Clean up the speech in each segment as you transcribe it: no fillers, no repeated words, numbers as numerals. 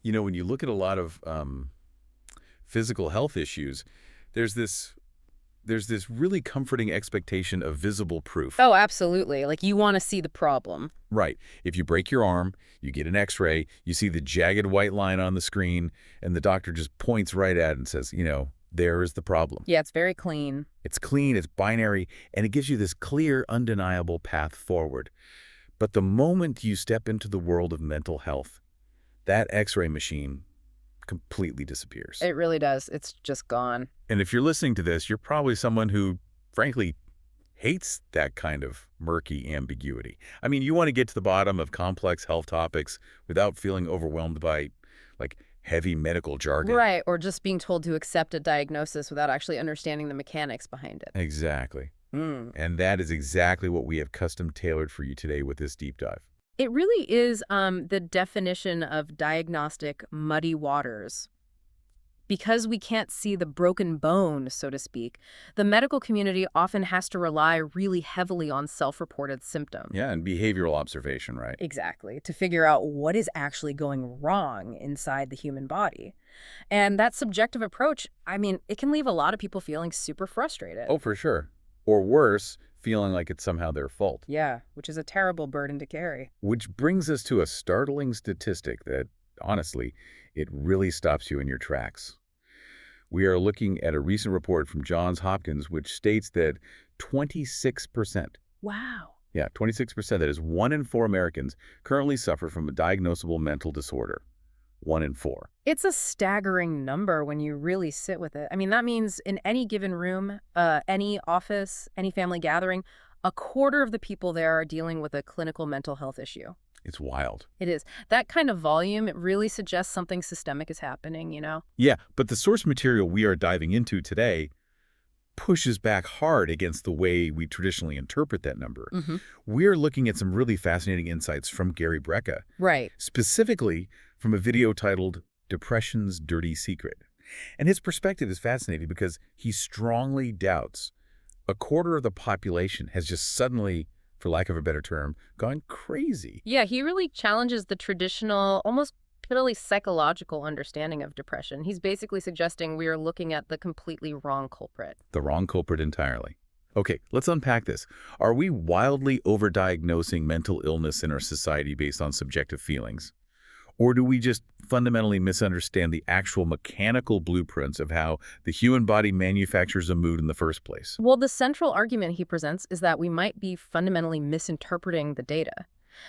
You know, when you look at a lot of physical health issues, there's this really comforting expectation of visible proof. Oh, absolutely. Like, you want to see the problem. Right. If you break your arm, you get an X-ray, you see the jagged white line on the screen, and the doctor just points right at it and says, there is the problem. Yeah, it's very clean. It's clean, it's binary, and it gives you this clear, undeniable path forward. But the moment you step into the world of mental health, that X-ray machine completely disappears. It really does. It's just gone. And if you're listening to this, you're probably someone who, frankly, hates that kind of murky ambiguity. I mean, you want to get to the bottom of complex health topics without feeling overwhelmed by, like, heavy medical jargon. Right, or just being told to accept a diagnosis without actually understanding the mechanics behind it. Exactly. Mm. And that is exactly what we have custom tailored for you today with this deep dive. It really is the definition of diagnostic muddy waters. Because we can't see the broken bone, so to speak, the medical community often has to rely really heavily on self-reported symptoms. Yeah, and behavioral observation, right? Exactly, to figure out what is actually going wrong inside the human body. And that subjective approach, I mean, it can leave a lot of people feeling super frustrated. Oh, for sure. Or worse, feeling like it's somehow their fault. Yeah, which is a terrible burden to carry. Which brings us to a startling statistic that, honestly, it really stops you in your tracks. We are looking at a recent report from Johns Hopkins which states that 26%, Wow. yeah, 26%, that is 1 in 4 Americans, currently suffer from a diagnosable mental disorder. 1 in 4. It's a staggering number when you really sit with it. I mean, that means in any given room, any office, any family gathering, a quarter of the people there are dealing with a clinical mental health issue. It's wild. It is. That kind of volume, it really suggests something systemic is happening, you know? Yeah, but the source material we are diving into today pushes back hard against the way we traditionally interpret that number. We're looking at some really fascinating insights from Gary Brecka, Right. specifically from a video titled Depression's Dirty Secret. And his perspective is fascinating because he strongly doubts a quarter of the population has just suddenly, for lack of a better term, gone crazy. Yeah, he really challenges the traditional, almost purely psychological understanding of depression. He's basically suggesting we are looking at the completely wrong culprit. The wrong culprit entirely. Okay, let's unpack this. Are we wildly overdiagnosing mental illness in our society based on subjective feelings? Or do we just fundamentally misunderstand the actual mechanical blueprints of how the human body manufactures a mood in the first place? Well, the central argument he presents is that we might be fundamentally misinterpreting the data.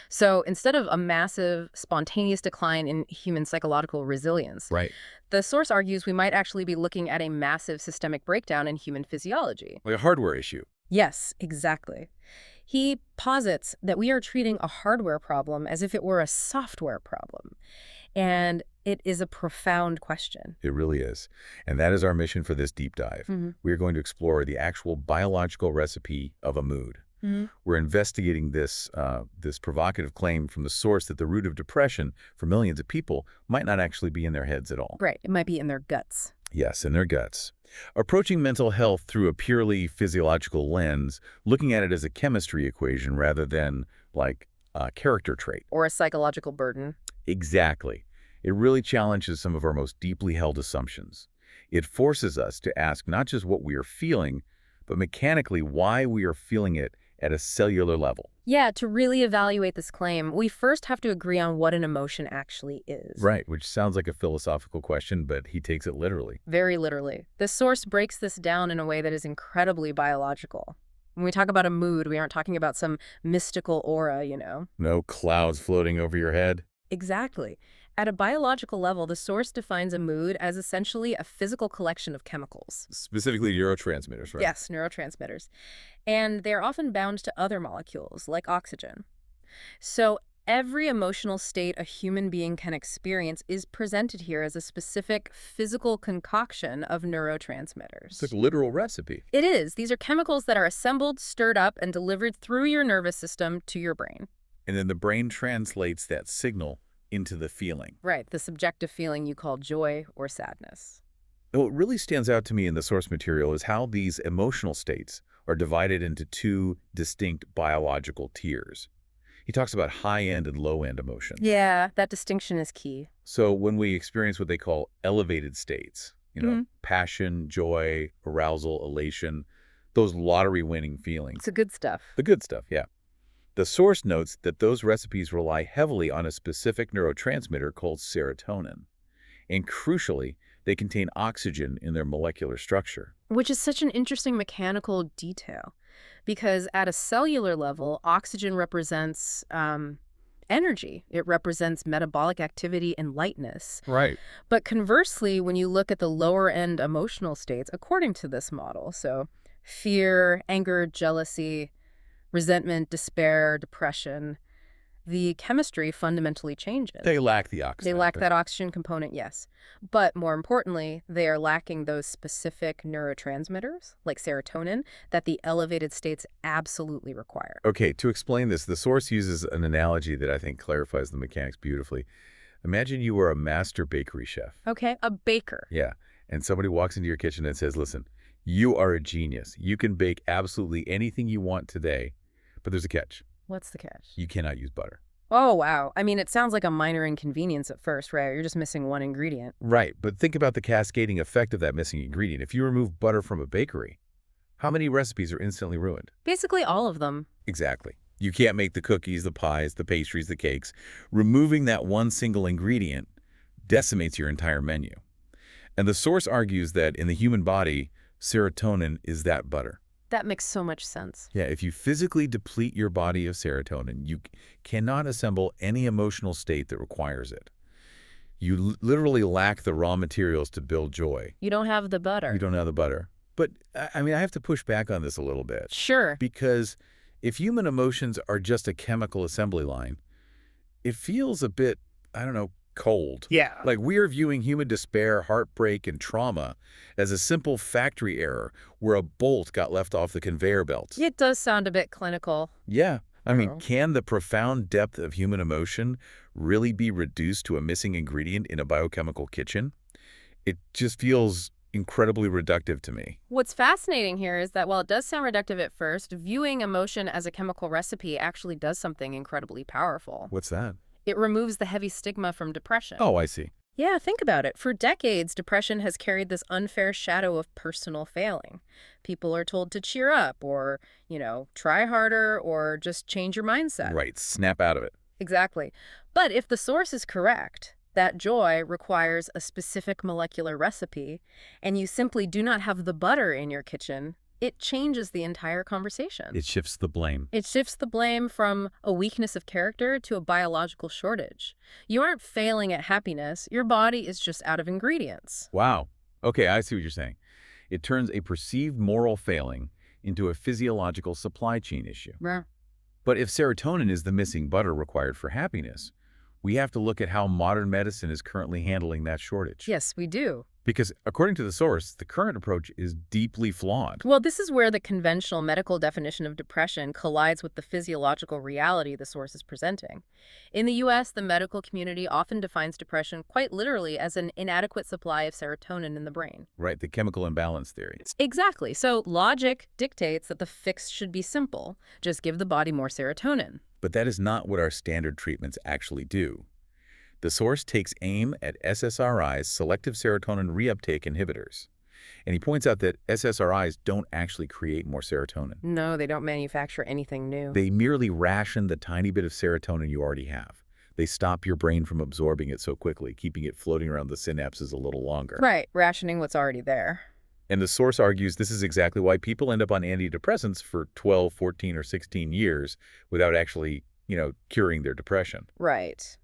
So instead of a massive, spontaneous decline in human psychological resilience, Right. the source argues we might actually be looking at a massive systemic breakdown in human physiology. Like a hardware issue. Yes, exactly. He posits that we are treating a hardware problem as if it were a software problem. And it is a profound question. It really is. And that is our mission for this deep dive. We are going to explore the actual biological recipe of a mood. We're investigating this provocative claim from the source that the root of depression for millions of people might not actually be in their heads at all. Right. It might be in their guts. Yes, in their guts. Approaching mental health through a purely physiological lens, looking at it as a chemistry equation rather than, like, a character trait. Or a psychological burden. Exactly. It really challenges some of our most deeply held assumptions. It forces us to ask not just what we are feeling, but mechanically why we are feeling it at a cellular level. Yeah, to really evaluate this claim, we first have to agree on what an emotion actually is. Right, which sounds like a philosophical question, but he takes it literally. Very literally. The source breaks this down in a way that is incredibly biological. When we talk about a mood, we aren't talking about some mystical aura, you know? No clouds floating over your head. Exactly. At a biological level, the source defines a mood as essentially a physical collection of chemicals. Specifically neurotransmitters, right? Yes, neurotransmitters. And they're often bound to other molecules, like oxygen. So every emotional state a human being can experience is presented here as a specific physical concoction of neurotransmitters. It's like a literal recipe. It is. These are chemicals that are assembled, stirred up, and delivered through your nervous system to your brain. And then the brain translates that signal into the feeling. Right, the subjective feeling you call joy or sadness. And what really stands out to me in the source material is how these emotional states are divided into two distinct biological tiers. He talks about high-end and low-end emotions. Yeah, that distinction is key. So when we experience what they call elevated states, passion, joy, arousal, elation, those lottery-winning feelings. It's the good stuff. The good stuff, yeah. The source notes that those recipes rely heavily on a specific neurotransmitter called serotonin. And crucially, they contain oxygen in their molecular structure. Which is such an interesting mechanical detail, because at a cellular level, oxygen represents energy. It represents metabolic activity and lightness. Right. But conversely, when you look at the lower end emotional states, according to this model, so fear, anger, jealousy, resentment, despair, depression, the chemistry fundamentally changes. They lack the oxygen. They lack that oxygen component, yes. But more importantly, they are lacking those specific neurotransmitters, like serotonin, that the elevated states absolutely require. Okay, to explain this, the source uses an analogy that I think clarifies the mechanics beautifully. Imagine you were a master bakery chef. Okay, a baker. Yeah, and somebody walks into your kitchen and says, listen, you are a genius. You can bake absolutely anything you want today, but there's a catch. What's the catch? You cannot use butter. Oh, wow. I mean, it sounds like a minor inconvenience at first, right? You're just missing one ingredient. Right, but think about the cascading effect of that missing ingredient. If you remove butter from a bakery, how many recipes are instantly ruined? Basically all of them. Exactly. You can't make the cookies, the pies, the pastries, the cakes. Removing that one single ingredient decimates your entire menu. And the source argues that in the human body, serotonin is that butter. That makes so much sense. Yeah, if you physically deplete your body of serotonin, you cannot assemble any emotional state that requires it. You literally lack the raw materials to build joy. You don't have the butter. You don't have the butter. But, I mean, I have to push back on this a little bit. Sure. Because if human emotions are just a chemical assembly line, it feels a bit, I don't know, cold. Yeah. Like we're viewing human despair, heartbreak, and trauma as a simple factory error where a bolt got left off the conveyor belt. It does sound a bit clinical. Yeah. I mean, can the profound depth of human emotion really be reduced to a missing ingredient in a biochemical kitchen? It just feels incredibly reductive to me. What's fascinating here is that while it does sound reductive at first, viewing emotion as a chemical recipe actually does something incredibly powerful. What's that? It removes the heavy stigma from depression. Oh, I see. Yeah, think about it. For decades, depression has carried this unfair shadow of personal failing. People are told to cheer up or, try harder or just change your mindset. Right, snap out of it. Exactly. But if the source is correct, that joy requires a specific molecular recipe, and you simply do not have the butter in your kitchen, it changes the entire conversation. It shifts the blame. It shifts the blame from a weakness of character to a biological shortage. You aren't failing at happiness. Your body is just out of ingredients. Wow. Okay, I see what you're saying. It turns a perceived moral failing into a physiological supply chain issue. Yeah. But if serotonin is the missing butter required for happiness, we have to look at how modern medicine is currently handling that shortage. Yes, we do. Because according to the source, the current approach is deeply flawed. Well, this is where the conventional medical definition of depression collides with the physiological reality the source is presenting. In the U.S., the medical community often defines depression quite literally as an inadequate supply of serotonin in the brain. Right, the chemical imbalance theory. Exactly. So logic dictates that the fix should be simple. Just give the body more serotonin. But that is not what our standard treatments actually do. The source takes aim at SSRIs, selective serotonin reuptake inhibitors. And he points out that SSRIs don't actually create more serotonin. No, they don't manufacture anything new. They merely ration the tiny bit of serotonin you already have. They stop your brain from absorbing it so quickly, keeping it floating around the synapses a little longer. Right, rationing what's already there. And the source argues this is exactly why people end up on antidepressants for 12, 14, or 16 years without actually, curing their depression. Right.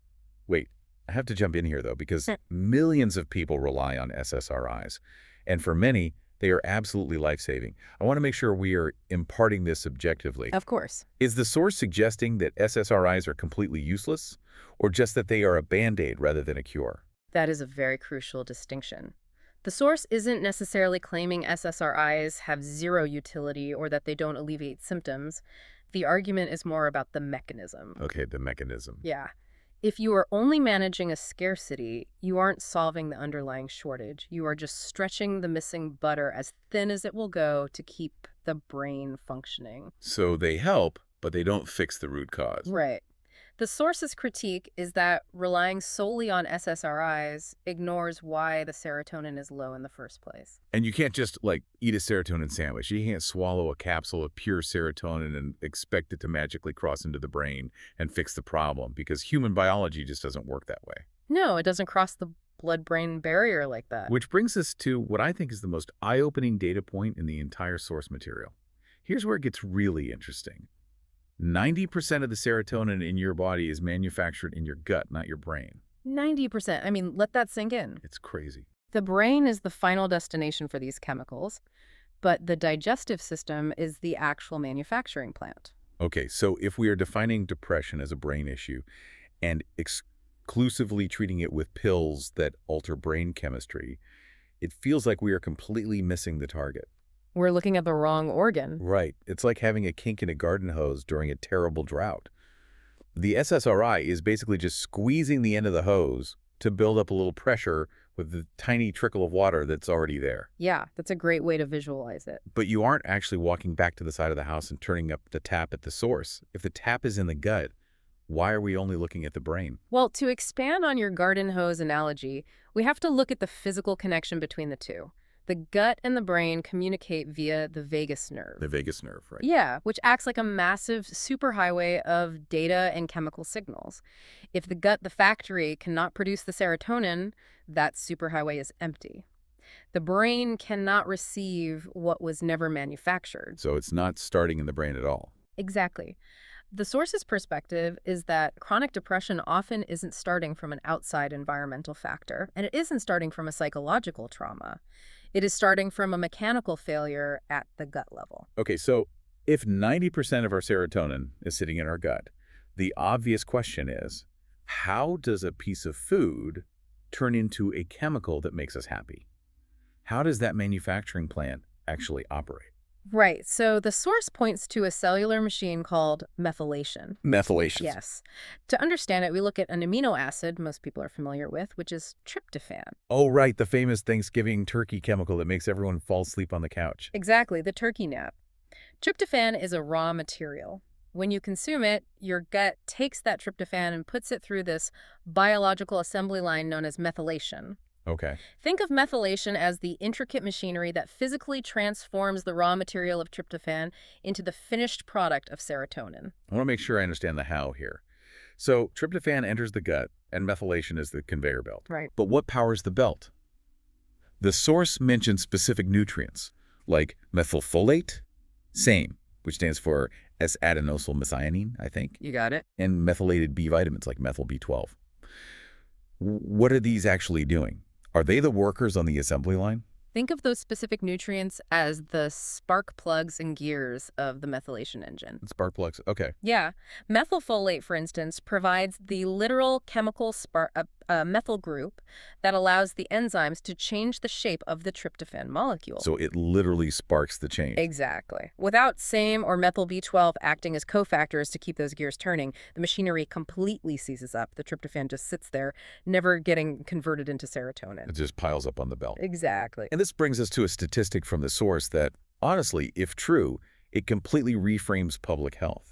Wait, I have to jump in here, though, because millions of people rely on SSRIs. And for many, they are absolutely life-saving. I want to make sure we are imparting this subjectively. Of course. Is the source suggesting that SSRIs are completely useless, or just that they are a Band-Aid rather than a cure? That is a very crucial distinction. The source isn't necessarily claiming SSRIs have zero utility or that they don't alleviate symptoms. The argument is more about the mechanism. Okay, the mechanism. Yeah. If you are only managing a scarcity, you aren't solving the underlying shortage. You are just stretching the missing butter as thin as it will go to keep the brain functioning. So they help, but they don't fix the root cause. Right. The source's critique is that relying solely on SSRIs ignores why the serotonin is low in the first place. And you can't just, like, eat a serotonin sandwich. You can't swallow a capsule of pure serotonin and expect it to magically cross into the brain and fix the problem, because human biology just doesn't work that way. No, it doesn't cross the blood-brain barrier like that. Which brings us to what I think is the most eye-opening data point in the entire source material. Here's where it gets really interesting. 90% of the serotonin in your body is manufactured in your gut, not your brain. 90%. I mean, let that sink in. It's crazy. The brain is the final destination for these chemicals, but the digestive system is the actual manufacturing plant. Okay, so if we are defining depression as a brain issue and exclusively treating it with pills that alter brain chemistry, it feels like we are completely missing the target. We're looking at the wrong organ. Right. It's like having a kink in a garden hose during a terrible drought. The SSRI is basically just squeezing the end of the hose to build up a little pressure with the tiny trickle of water that's already there. Yeah, that's a great way to visualize it. But you aren't actually walking back to the side of the house and turning up the tap at the source. If the tap is in the gut, why are we only looking at the brain? Well, to expand on your garden hose analogy, we have to look at the physical connection between the two. The gut and the brain communicate via the vagus nerve. The vagus nerve, right? Yeah, which acts like a massive superhighway of data and chemical signals. If the gut, the factory, cannot produce the serotonin, that superhighway is empty. The brain cannot receive what was never manufactured. So it's not starting in the brain at all. Exactly. The source's perspective is that chronic depression often isn't starting from an outside environmental factor, and it isn't starting from a psychological trauma. It is starting from a mechanical failure at the gut level. Okay, so if 90% of our serotonin is sitting in our gut, the obvious question is, how does a piece of food turn into a chemical that makes us happy? How does that manufacturing plant actually operate? Right. So the source points to a cellular machine called methylation. Methylation. Yes. To understand it, we look at an amino acid most people are familiar with, which is tryptophan. Oh, right, the famous Thanksgiving turkey chemical that makes everyone fall asleep on the couch. Exactly, the turkey nap. Tryptophan is a raw material. When you consume it, your gut takes that tryptophan and puts it through this biological assembly line known as methylation. Okay. Think of methylation as the intricate machinery that physically transforms the raw material of tryptophan into the finished product of serotonin. I want to make sure I understand the how here. So tryptophan enters the gut, and methylation is the conveyor belt. Right. But what powers the belt? The source mentions specific nutrients, like methylfolate, same, which stands for S-adenosyl methionine, I think, You got it. and methylated B vitamins like methyl B12. What are these actually doing? Are they the workers on the assembly line? Think of those specific nutrients as the spark plugs and gears of the methylation engine. Spark plugs. Okay. Yeah. Methylfolate, for instance, provides the literal chemical methyl group that allows the enzymes to change the shape of the tryptophan molecule. So it literally sparks the change. Exactly. Without SAMe or methyl B12 acting as cofactors to keep those gears turning, the machinery completely seizes up. The tryptophan just sits there, never getting converted into serotonin. It just piles up on the belt. Exactly. And this brings us to a statistic from the source that, honestly, if true, it completely reframes public health.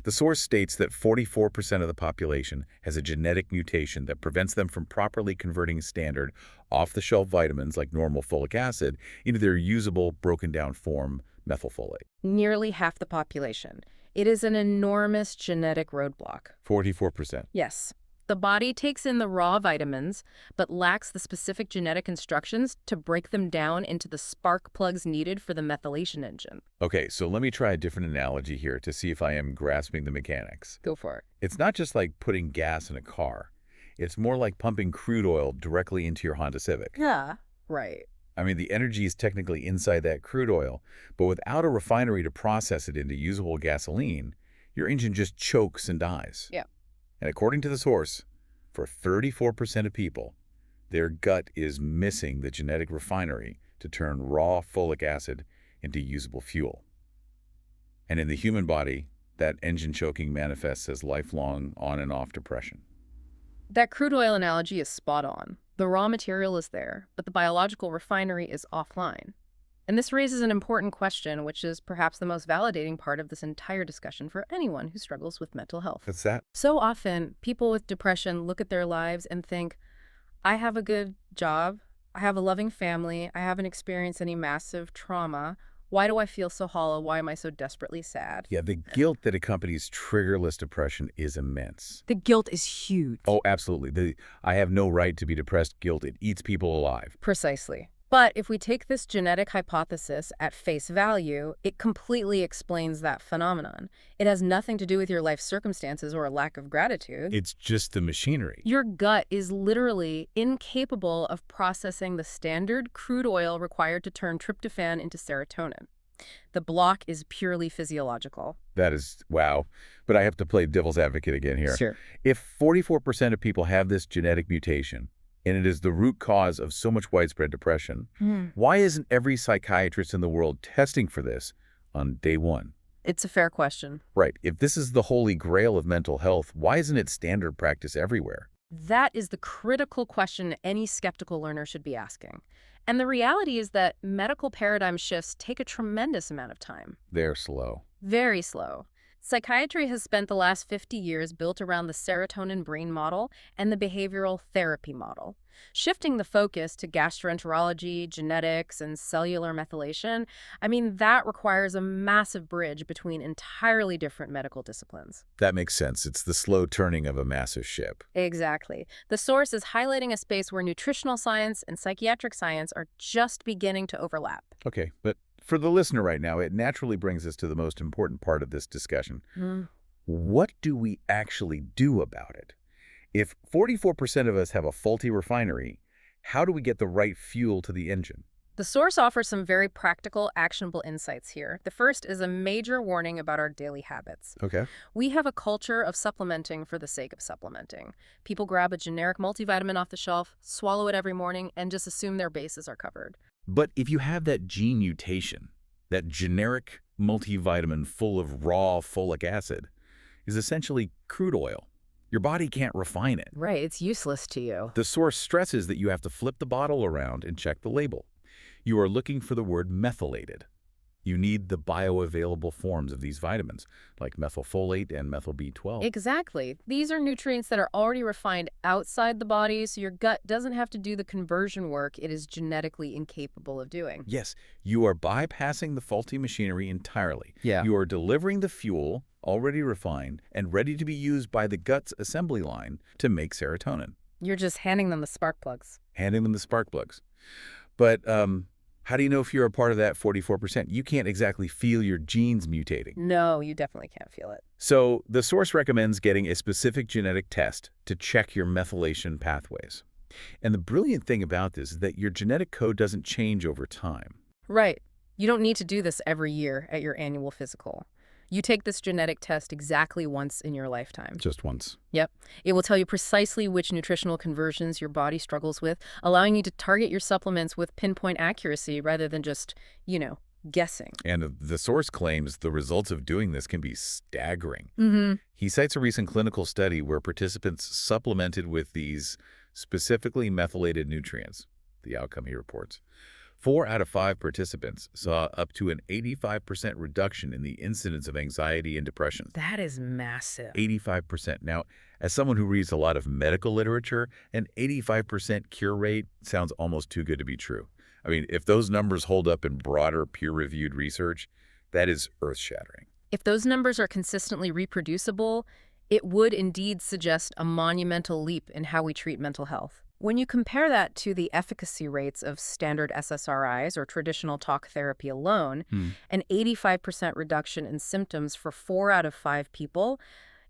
The source states that 44% of the population has a genetic mutation that prevents them from properly converting standard, off-the-shelf vitamins like normal folic acid into their usable, broken-down form, methylfolate. Nearly half the population. It is an enormous genetic roadblock. 44%. Yes. The body takes in the raw vitamins, but lacks the specific genetic instructions to break them down into the spark plugs needed for the methylation engine. Okay, so let me try a different analogy here to see if I am grasping the mechanics. Go for it. It's not just like putting gas in a car. It's more like pumping crude oil directly into your Honda Civic. Yeah. Right. I mean, the energy is technically inside that crude oil, but without a refinery to process it into usable gasoline, your engine just chokes and dies. Yeah. And according to the source, for 34% of people, their gut is missing the genetic refinery to turn raw folic acid into usable fuel. And in the human body, that engine choking manifests as lifelong on and off depression. That crude oil analogy is spot on. The raw material is there, but the biological refinery is offline. And this raises an important question, which is perhaps the most validating part of this entire discussion for anyone who struggles with mental health. What's that? So often, people with depression look at their lives and think, I have a good job, I have a loving family, I haven't experienced any massive trauma. Why do I feel so hollow? Why am I so desperately sad? Yeah, the guilt that accompanies triggerless depression is immense. The guilt is huge. Oh, absolutely. The I have no right to be depressed guilt, it eats people alive. Precisely. But if we take this genetic hypothesis at face value, it completely explains that phenomenon. It has nothing to do with your life circumstances or a lack of gratitude. It's just the machinery. Your gut is literally incapable of processing the standard crude oil required to turn tryptophan into serotonin. The block is purely physiological. That is, wow. But I have to play devil's advocate again here. Sure. If 44% of people have this genetic mutation, and it is the root cause of so much widespread depression, why isn't every psychiatrist in the world testing for this on day one? It's a fair question. Right. If this is the holy grail of mental health, why isn't it standard practice everywhere? That is the critical question any skeptical learner should be asking. And the reality is that medical paradigm shifts take a tremendous amount of time. They're slow. Very slow. Psychiatry has spent the last 50 years built around the serotonin brain model and the behavioral therapy model. Shifting the focus to gastroenterology, genetics, and cellular methylation, that requires a massive bridge between entirely different medical disciplines. That makes sense. It's the slow turning of a massive ship. Exactly. The source is highlighting a space where nutritional science and psychiatric science are just beginning to overlap. Okay, but for the listener right now, it naturally brings us to the most important part of this discussion. What do we actually do about it? If 44% of us have a faulty refinery, how do we get the right fuel to the engine? The source offers some very practical, actionable insights here. The first is a major warning about our daily habits. Okay. We have a culture of supplementing for the sake of supplementing. People grab a generic multivitamin off the shelf, swallow it every morning, and just assume their bases are covered. But if you have that gene mutation, that generic multivitamin full of raw folic acid is essentially crude oil. Your body can't refine it. Right, it's useless to you. The source stresses that you have to flip the bottle around and check the label. You are looking for the word methylated. You need the bioavailable forms of these vitamins, like methylfolate and methyl B12. Exactly. These are nutrients that are already refined outside the body, so your gut doesn't have to do the conversion work it is genetically incapable of doing. Yes, you are bypassing the faulty machinery entirely. Yeah. You are delivering the fuel, already refined, and ready to be used by the gut's assembly line to make serotonin. You're just handing them the spark plugs. Handing them the spark plugs. But how do you know if you're a part of that 44%? You can't exactly feel your genes mutating. No, you definitely can't feel it. So the source recommends getting a specific genetic test to check your methylation pathways. And the brilliant thing about this is that your genetic code doesn't change over time. Right. You don't need to do this every year at your annual physical. You take this genetic test exactly once in your lifetime. Just once. Yep. It will tell you precisely which nutritional conversions your body struggles with, allowing you to target your supplements with pinpoint accuracy rather than just, guessing. And the source claims the results of doing this can be staggering. Mm-hmm. He cites a recent clinical study where participants supplemented with these specifically methylated nutrients. The outcome he reports. 4 out of 5 participants saw up to an 85% reduction in the incidence of anxiety and depression. That is massive. 85%. Now, as someone who reads a lot of medical literature, an 85% cure rate sounds almost too good to be true. If those numbers hold up in broader peer-reviewed research, that is earth-shattering. If those numbers are consistently reproducible, it would indeed suggest a monumental leap in how we treat mental health. When you compare that to the efficacy rates of standard SSRIs or traditional talk therapy alone, an 85% reduction in symptoms for 4 out of 5 people,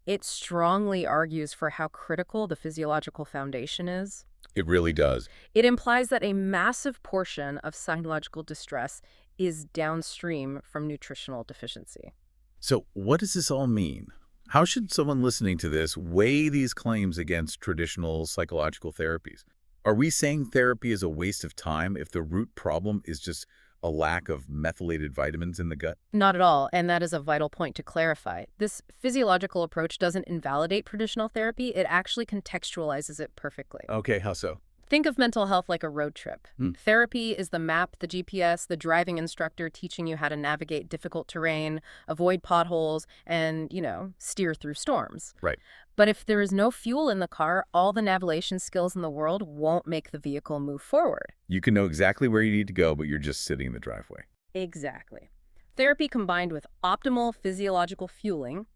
it strongly argues for how critical the physiological foundation is. It really does. It implies that a massive portion of psychological distress is downstream from nutritional deficiency. So what does this all mean? How should someone listening to this weigh these claims against traditional psychological therapies? Are we saying therapy is a waste of time if the root problem is just a lack of methylated vitamins in the gut? Not at all, and that is a vital point to clarify. This physiological approach doesn't invalidate traditional therapy, it actually contextualizes it perfectly. Okay, how so? Think of mental health like a road trip. Hmm. Therapy is the map, the GPS, the driving instructor teaching you how to navigate difficult terrain, avoid potholes, and, steer through storms. Right. But if there is no fuel in the car, all the navigation skills in the world won't make the vehicle move forward. You can know exactly where you need to go, but you're just sitting in the driveway. Exactly. Therapy combined with optimal physiological fueling,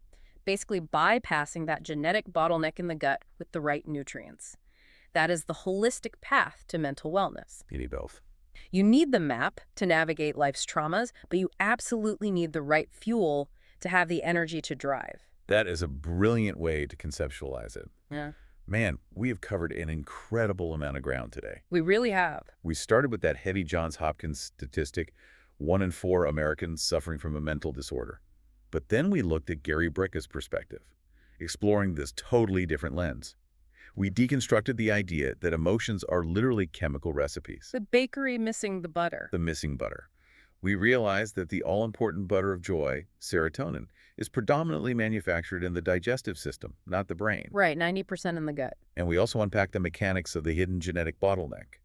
basically bypassing that genetic bottleneck in the gut with the right nutrients. That is the holistic path to mental wellness. You need both. You need the map to navigate life's traumas, but you absolutely need the right fuel to have the energy to drive. That is a brilliant way to conceptualize it. Yeah. Man, we have covered an incredible amount of ground today. We really have. We started with that heavy Johns Hopkins statistic, 1 in 4 Americans suffering from a mental disorder. But then we looked at Gary Bricka's perspective, exploring this totally different lens. We deconstructed the idea that emotions are literally chemical recipes, The bakery missing the butter. the missing butter. We realized that the all-important butter of joy, serotonin, is predominantly manufactured in the digestive system, not the brain. Right, 90% in the gut. And we also unpacked the mechanics of the hidden genetic bottleneck.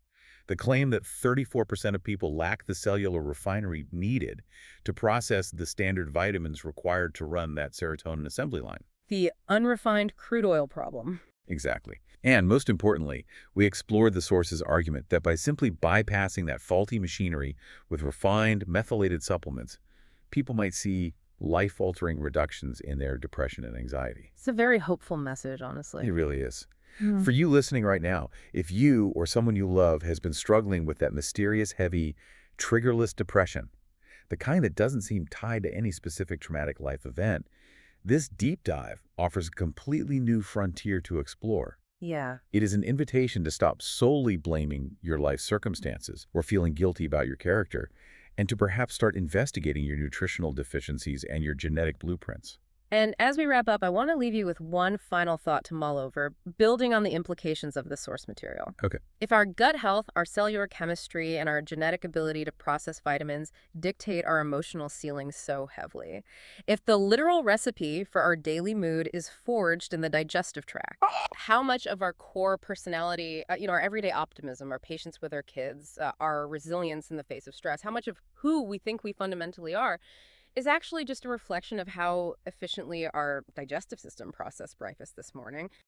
The claim that 34% of people lack the cellular refinery needed to process the standard vitamins required to run that serotonin assembly line. The unrefined crude oil problem. Exactly. And most importantly, we explored the source's argument that by simply bypassing that faulty machinery with refined, methylated supplements, people might see life-altering reductions in their depression and anxiety. It's a very hopeful message, honestly. It really is. Hmm. For you listening right now, if you or someone you love has been struggling with that mysterious, heavy, triggerless depression, the kind that doesn't seem tied to any specific traumatic life event, this deep dive offers a completely new frontier to explore. Yeah. It is an invitation to stop solely blaming your life circumstances or feeling guilty about your character, and to perhaps start investigating your nutritional deficiencies and your genetic blueprints. And as we wrap up, I want to leave you with one final thought to mull over, building on the implications of the source material. Okay. If our gut health, our cellular chemistry, and our genetic ability to process vitamins dictate our emotional ceiling so heavily, if the literal recipe for our daily mood is forged in the digestive tract, how much of our core personality, our everyday optimism, our patience with our kids, our resilience in the face of stress, how much of who we think we fundamentally are, is actually just a reflection of how efficiently our digestive system processed breakfast this morning.